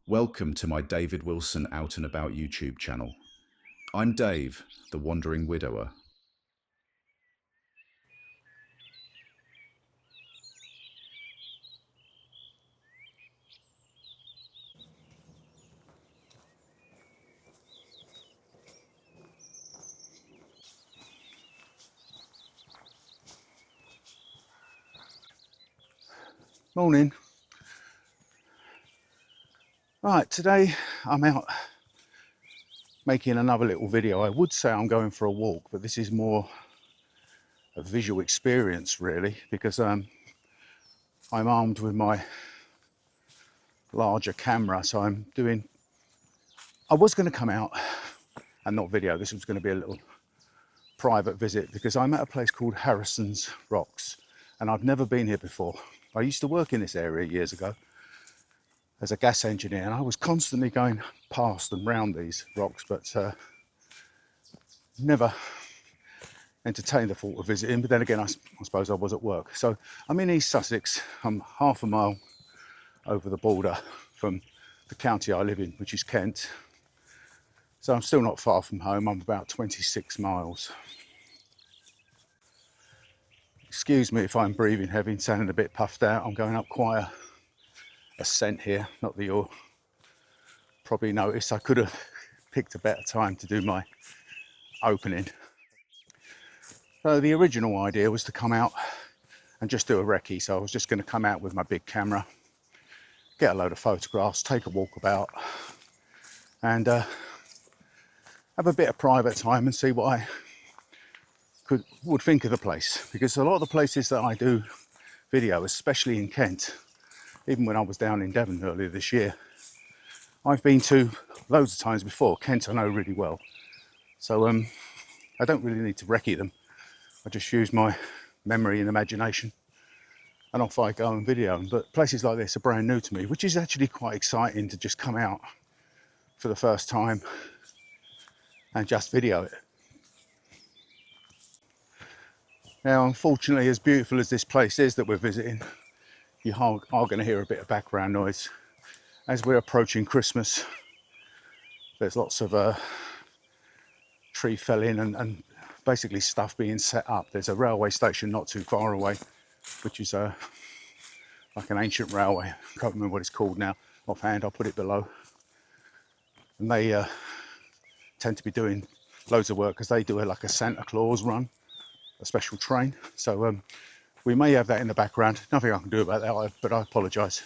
Welcome to my David Wilson Out and About YouTube channel. I'm Dave, the wandering widower. Morning. Right, today I'm out making another little video. I would say I'm going for a walk, but this is more a visual experience really, because I'm armed with my larger camera. So I was going to come out and not video. This was going to be a little private visit because I'm at a place called Harrison's Rocks and I've never been here before. I used to work in this area years ago as a gas engineer, and I was constantly going past and round these rocks, but never entertained the thought of visiting. But then again, I suppose I was at work. So I'm in East Sussex. I'm half a mile over the border from the county I live in, which is Kent. So I'm still not far from home. I'm about 26 miles. Excuse me if I'm breathing heavy and sounding a bit puffed out. I'm going up quite a ascent here. Not that you'll probably notice. I could have picked a better time to do my opening. So the original idea was to come out and just do a recce. So I was just going to come out with my big camera, get a load of photographs, take a walk about, and have a bit of private time and see what I would think of the place. Because a lot of the places that I do video, especially in Kent, even when I was down in Devon earlier this year, I've been to loads of times before. Kent I know really well, so I don't really need to recce them. I just use my memory and imagination and off I go and video them. But places like this are brand new to me, which is actually quite exciting to just come out for the first time and just video it. Now, unfortunately, as beautiful as this place is that we're visiting, you are going to hear a bit of background noise. As we're approaching Christmas, there's lots of tree felling and basically stuff being set up. There's a railway station not too far away, which is like an ancient railway. I can't remember what it's called now offhand. I'll put it below. And they tend to be doing loads of work because they do like a Santa Claus run, a special train. So we may have that in the background. Nothing I can do about that, but I apologise.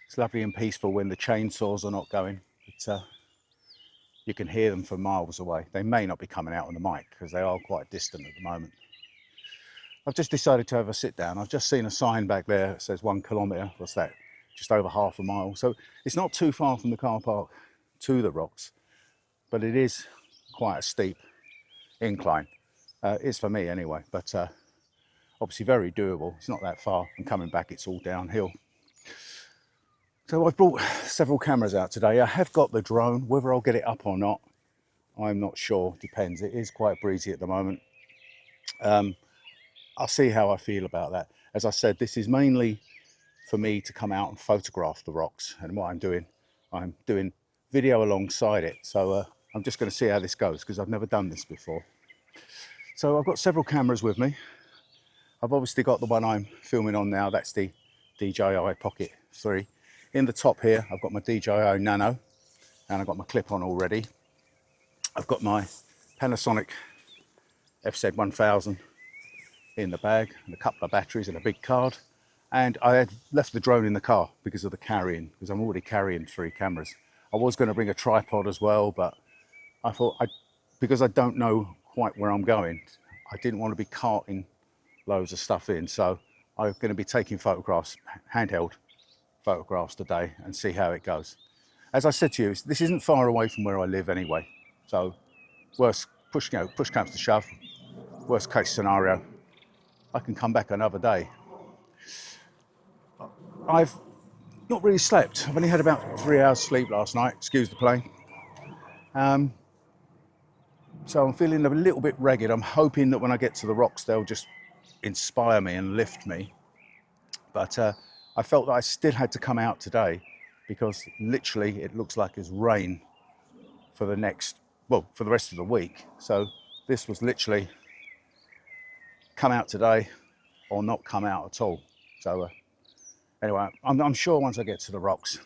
It's lovely and peaceful when the chainsaws are not going. You can hear them from miles away. They may not be coming out on the mic because they are quite distant at the moment. I've just decided to have a sit down. I've just seen a sign back there that says 1 kilometre. What's that? Just over half a mile. So it's not too far from the car park to the rocks, but it is quite a steep incline. It's for me anyway, but obviously very doable. It's not that far, and coming back it's all downhill. So I've brought several cameras out today. I have got the drone. Whether I'll get it up or not, I'm not sure. Depends. It is quite breezy at the moment. I'll see how I feel about that. As I said, this is mainly for me to come out and photograph the rocks. And what I'm doing video alongside it. So I'm just going to see how this goes because I've never done this before. So I've got several cameras with me. I've obviously got the one I'm filming on now. That's the DJI Pocket 3. In the top here, I've got my DJI Nano, and I've got my clip on already. I've got my Panasonic FZ1000 in the bag, and a couple of batteries and a big card. And I had left the drone in the car because of the carrying, because I'm already carrying 3 cameras. I was going to bring a tripod as well, but I thought, because I don't know quite where I'm going, I didn't want to be carting loads of stuff in. So I'm going to be taking photographs, handheld photographs today, and see how it goes. As I said to you, this isn't far away from where I live anyway. So push comes to shove, worst case scenario, I can come back another day I've not really slept. I've only had about 3 hours sleep last night, excuse the plane. So I'm feeling a little bit ragged. I'm hoping that when I get to the rocks, they'll just inspire me and lift me. But I felt that I still had to come out today because literally it looks like it's rain for the rest of the week. So this was literally come out today or not come out at all. So anyway, I'm sure once I get to the rocks,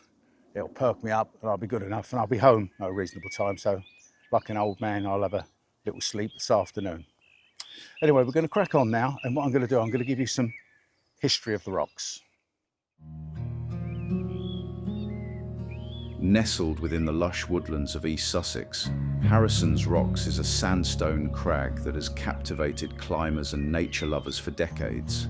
it'll perk me up and I'll be good enough and I'll be home at a reasonable time. So like an old man, I'll have a little sleep this afternoon. Anyway, we're going to crack on now. And what I'm going to do, I'm going to give you some history of the rocks. Nestled within the lush woodlands of East Sussex, Harrison's Rocks is a sandstone crag that has captivated climbers and nature lovers for decades.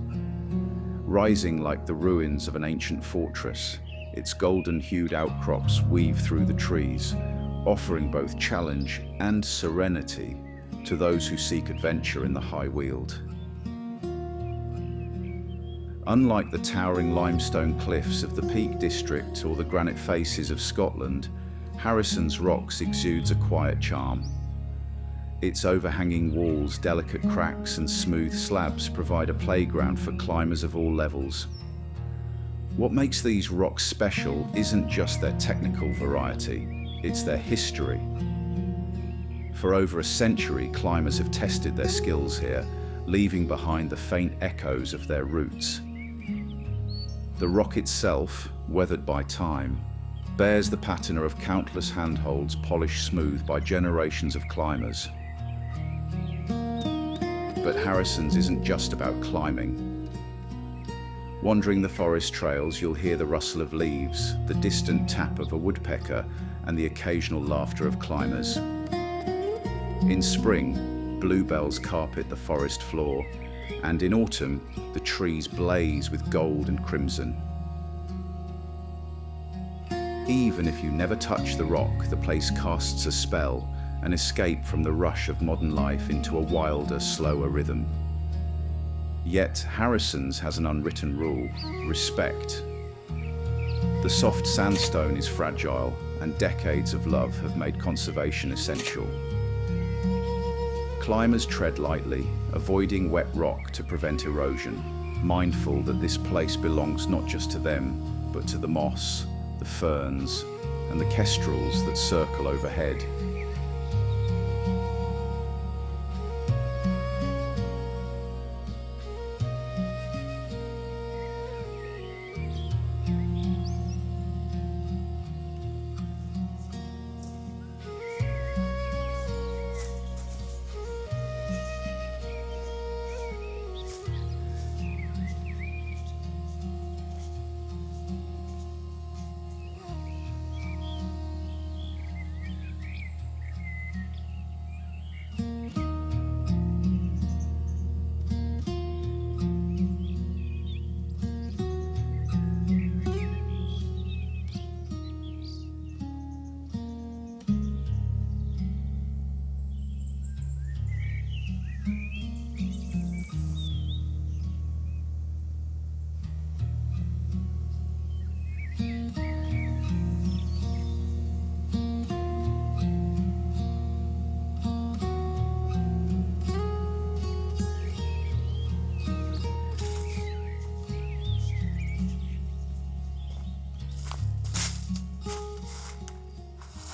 Rising like the ruins of an ancient fortress, its golden-hued outcrops weave through the trees, offering both challenge and serenity to those who seek adventure in the High Weald. Unlike the towering limestone cliffs of the Peak District or the granite faces of Scotland, Harrison's Rocks exudes a quiet charm. Its overhanging walls, delicate cracks and smooth slabs provide a playground for climbers of all levels. What makes these rocks special isn't just their technical variety, it's their history. For over a century, climbers have tested their skills here, leaving behind the faint echoes of their roots. The rock itself, weathered by time, bears the patina of countless handholds polished smooth by generations of climbers. But Harrison's isn't just about climbing. Wandering the forest trails, you'll hear the rustle of leaves, the distant tap of a woodpecker, and the occasional laughter of climbers. In spring, bluebells carpet the forest floor, and in autumn, the trees blaze with gold and crimson. Even if you never touch the rock, the place casts a spell, an escape from the rush of modern life into a wilder, slower rhythm. Yet Harrison's has an unwritten rule: respect. The soft sandstone is fragile, and decades of love have made conservation essential. Climbers tread lightly, avoiding wet rock to prevent erosion, mindful that this place belongs not just to them, but to the moss, the ferns, and the kestrels that circle overhead.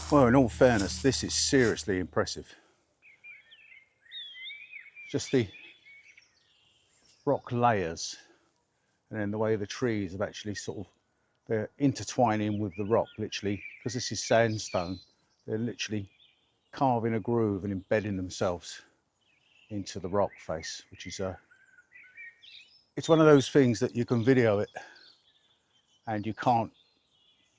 Well, in all fairness, this is seriously impressive. Just the rock layers and then the way the trees have actually they're intertwining with the rock, literally, because this is sandstone. They're literally carving a groove and embedding themselves into the rock face, which is it's one of those things that you can video it and you can't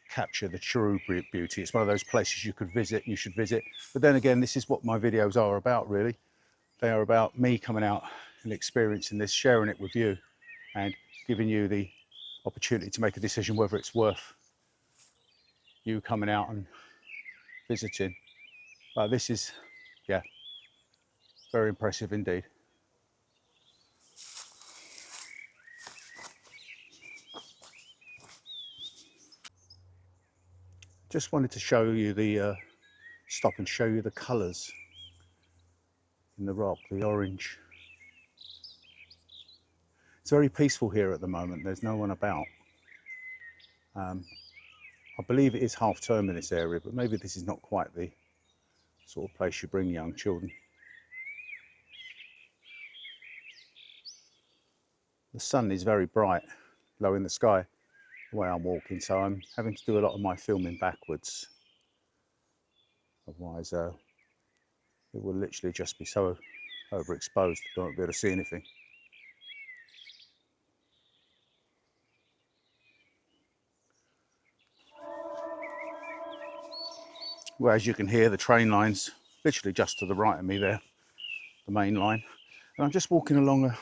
capture the true beauty. It's one of those places you could visit, you should visit. But then again, this is what my videos are about, really. They are about me coming out and experiencing this, sharing it with you, and giving you the opportunity to make a decision whether it's worth you coming out and visiting. This is, yeah, very impressive indeed. Just wanted to show you the, stop and show you the colours in the rock, the orange. It's very peaceful here at the moment, there's no one about. I believe it is half term in this area, but maybe this is not quite the sort of place you bring young children. The sun is very bright, low in the sky, the way I'm walking, so I'm having to do a lot of my filming backwards. Otherwise, it will literally just be so overexposed, I won't be able to see anything. Well, as you can hear, the train line's literally just to the right of me there, the main line. And I'm just walking along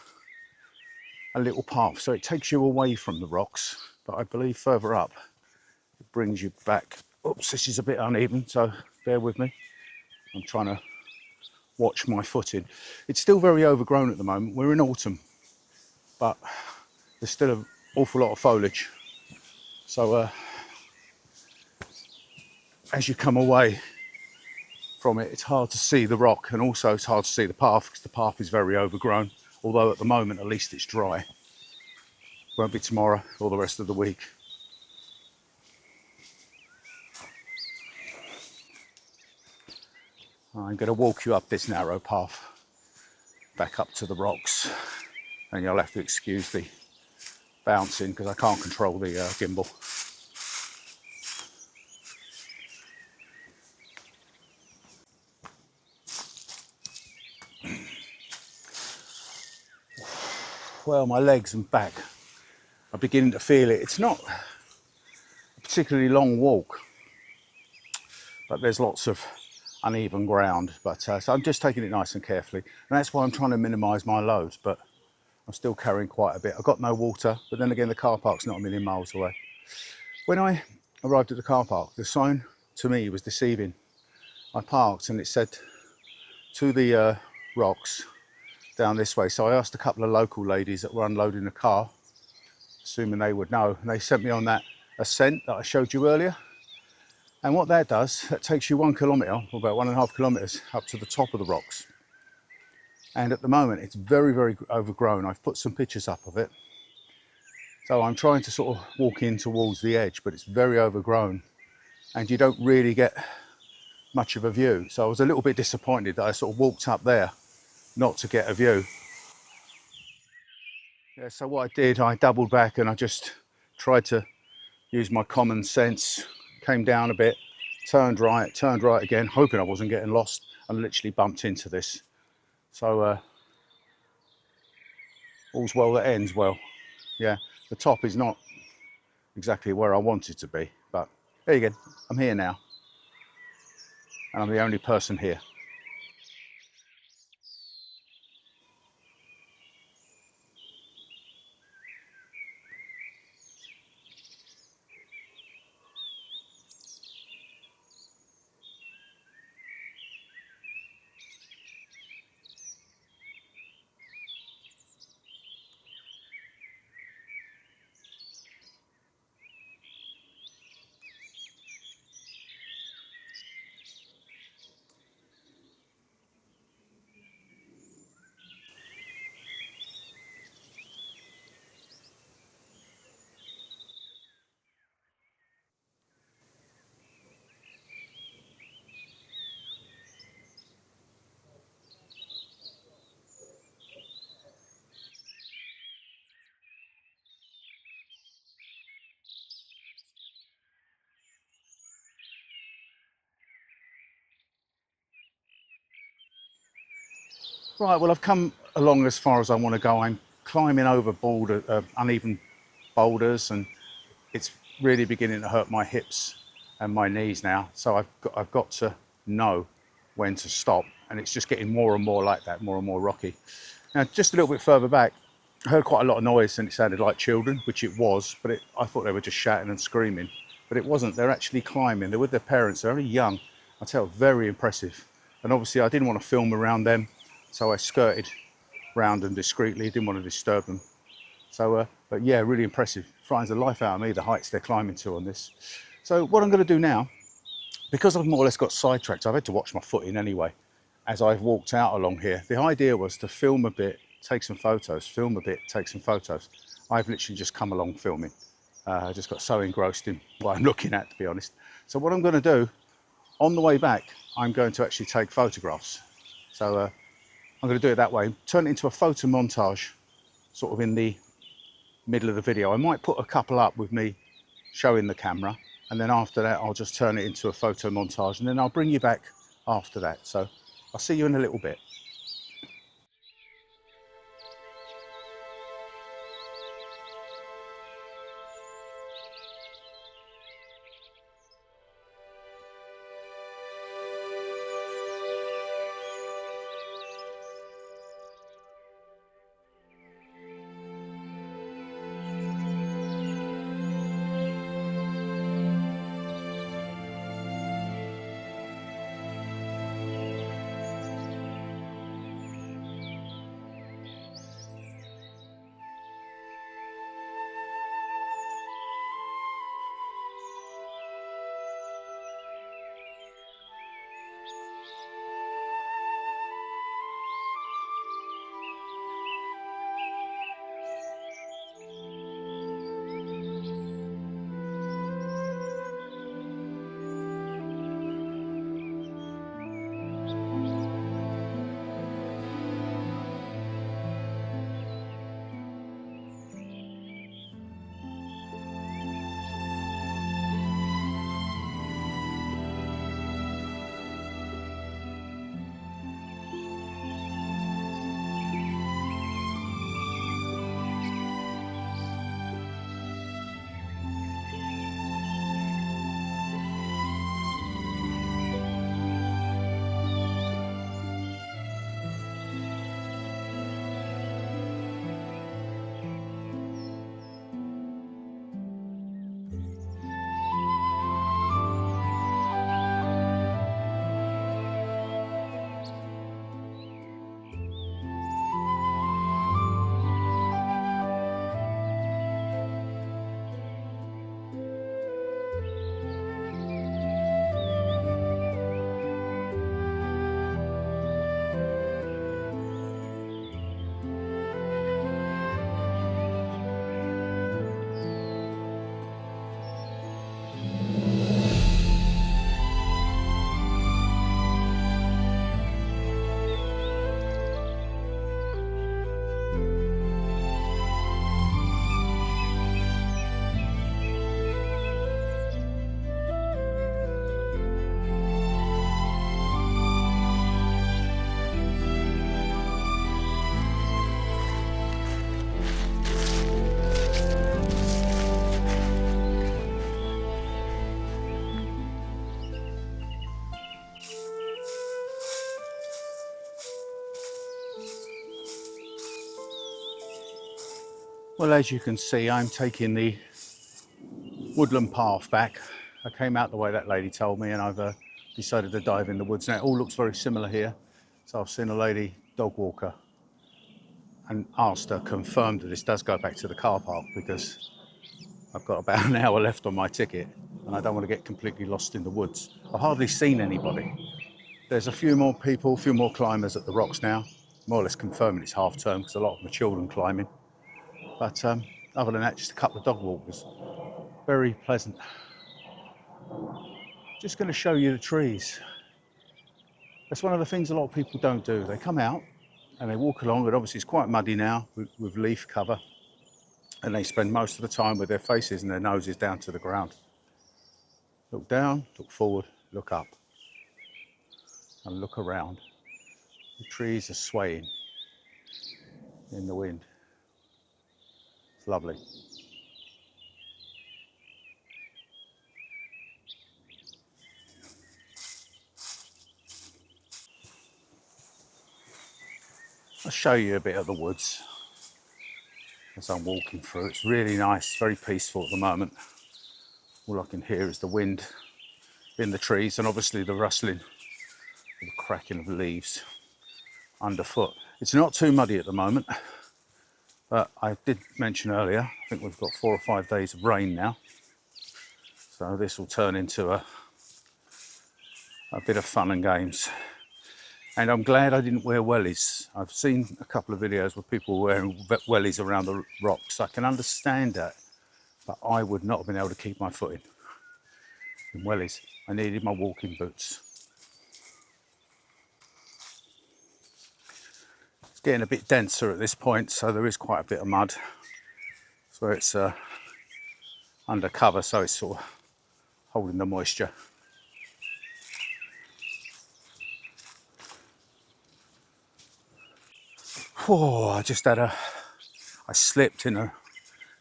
a little path, so it takes you away from the rocks, but I believe further up, it brings you back. Oops, this is a bit uneven, so bear with me. I'm trying to watch my footing. It's still very overgrown at the moment. We're in autumn, but there's still an awful lot of foliage. So as you come away from it, it's hard to see the rock, and also it's hard to see the path because the path is very overgrown, although at the moment at least it's dry. Won't be tomorrow or the rest of the week. I'm going to walk you up this narrow path back up to the rocks, and you'll have to excuse the bouncing because I can't control the gimbal. Well, my legs and back are beginning to feel it. It's not a particularly long walk, but there's lots of uneven ground. But so I'm just taking it nice and carefully, and that's why I'm trying to minimise my loads. But I'm still carrying quite a bit. I've got no water, but then again, the car park's not a million miles away. When I arrived at the car park, the sign to me was deceiving. I parked and it said to the rocks down this way. So I asked a couple of local ladies that were unloading the car, assuming they would know, and they sent me on that ascent that I showed you earlier. And what that does, that takes you 1 kilometre, or about 1.5 kilometres, up to the top of the rocks. And at the moment, it's very, very overgrown. I've put some pictures up of it. So I'm trying to sort of walk in towards the edge, but it's very overgrown, and you don't really get much of a view. So I was a little bit disappointed that I sort of walked up there not to get a view. Yeah, so what I did, I doubled back and I just tried to use my common sense, came down a bit, turned right again, hoping I wasn't getting lost, and literally bumped into this. So all's well that ends well. Yeah, the top is not exactly where I want it to be, but there you go, I'm here now, and I'm the only person here. Right, well, I've come along as far as I want to go. I'm climbing over uneven boulders, and it's really beginning to hurt my hips and my knees now. So I've got to know when to stop, and it's just getting more and more like that, more and more rocky. Now, just a little bit further back, I heard quite a lot of noise, and it sounded like children, which it was, but I thought they were just shouting and screaming, but it wasn't. They're actually climbing. They're with their parents. They're very young. I tell you, very impressive. And obviously, I didn't want to film around them, so I skirted round them discreetly. Didn't want to disturb them. So, but yeah, really impressive. Frightens the life out of me, the heights they're climbing to on this. So what I'm going to do now because I've more or less got sidetracked, I've had to watch my footing anyway as I've walked out along here. The idea was to film a bit, take some photos, film a bit, take some photos. I've literally just come along filming. I just got so engrossed in what I'm looking at, to be honest. So what I'm going to do, on the way back, I'm going to actually take photographs. So I'm going to do it that way, turn it into a photo montage, sort of in the middle of the video. I might put a couple up with me showing the camera, and then after that I'll just turn it into a photo montage, and then I'll bring you back after that. So I'll see you in a little bit. Well, as you can see, I'm taking the woodland path back. I came out the way that lady told me, and I've decided to dive in the woods. Now, it all looks very similar here. So I've seen a lady dog walker and asked her, confirmed that this does go back to the car park, because I've got about an hour left on my ticket and I don't want to get completely lost in the woods. I've hardly seen anybody. There's a few more people, a few more climbers at the rocks now, more or less confirming it's half term because a lot of them are children climbing. But other than that, just a couple of dog walkers. Very pleasant. Just going to show you the trees. That's one of the things a lot of people don't do. They come out and they walk along, and obviously it's quite muddy now with leaf cover, and they spend most of the time with their faces and their noses down to the ground. Look down, look forward, look up, and look around. The trees are swaying in the wind. It's lovely. I'll show you a bit of the woods as I'm walking through. It's really nice, very peaceful at the moment. All I can hear is the wind in the trees, and obviously the rustling, the cracking of leaves underfoot. It's not too muddy at the moment, but I did mention earlier, I think we've got 4 or 5 days of rain now. So this will turn into a a bit of fun and games. And I'm glad I didn't wear wellies. I've seen a couple of videos where people were wearing wellies around the rocks. I can understand that, but I would not have been able to keep my foot in wellies. I needed my walking boots. It's getting a bit denser at this point, so there is quite a bit of mud. So it's under cover, so it's sort of holding the moisture. Oh, I slipped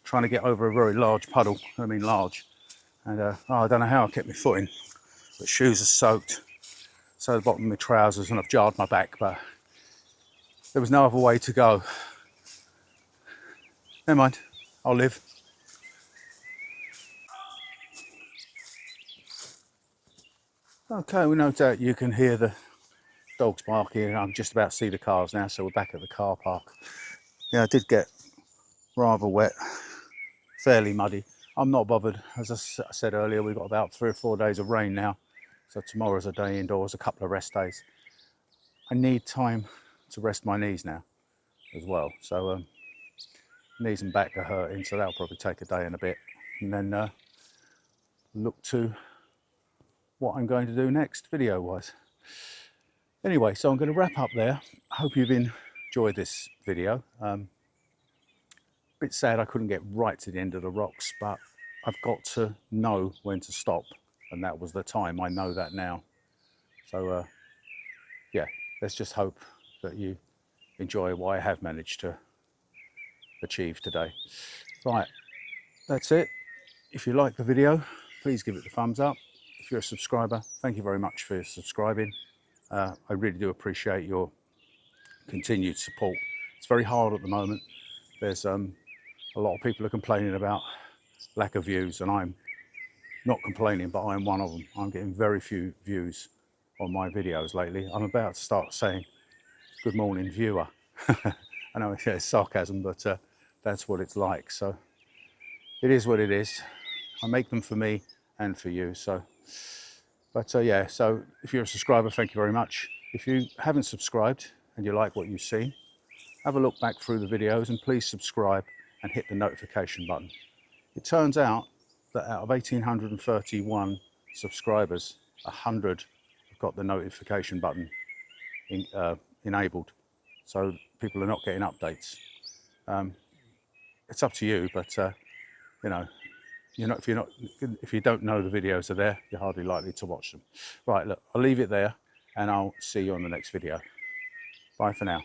trying to get over a very large puddle. I mean large. And I don't know how I kept my foot in, but shoes are soaked. So the bottom of my trousers, and I've jarred my back, but there was no other way to go. Never mind, I'll live. Okay, well, no doubt you can hear the dogs barking. I'm just about to see the cars now, so we're back at the car park. Yeah, I did get rather wet, fairly muddy. I'm not bothered. As I said earlier, we've got about 3 or 4 days of rain now. So tomorrow's a day indoors, a couple of rest days. I need time to rest my knees now as well. So knees and back are hurting, so that'll probably take a day and a bit. And then look to what I'm going to do next video-wise. Anyway, so I'm going to wrap up there. I hope you've enjoyed this video. Bit sad I couldn't get right to the end of the rocks, but I've got to know when to stop, and that was the time. I know that now. So yeah, let's just hope that you enjoy what I have managed to achieve today. Right, that's it. If you like the video, please give it the thumbs up. If you're a subscriber, thank you very much for subscribing. I really do appreciate your continued support. It's very hard at the moment. There's a lot of people are complaining about lack of views, and I'm not complaining, but I'm one of them. I'm getting very few views on my videos lately. I'm about to start saying good morning, viewer. I know it's sarcasm, but that's what it's like. So it is what it is. I make them for me and for you. So, but yeah, so if you're a subscriber, thank you very much. If you haven't subscribed and you like what you've seen, have a look back through the videos and please subscribe and hit the notification button. It turns out that out of 1,831 subscribers, 100 have got the notification button enabled. So people are not getting updates. It's up to you, but you know, if you don't know the videos are there, you're hardly likely to watch them. Right, look, I'll leave it there and I'll see you on the next video. Bye for now.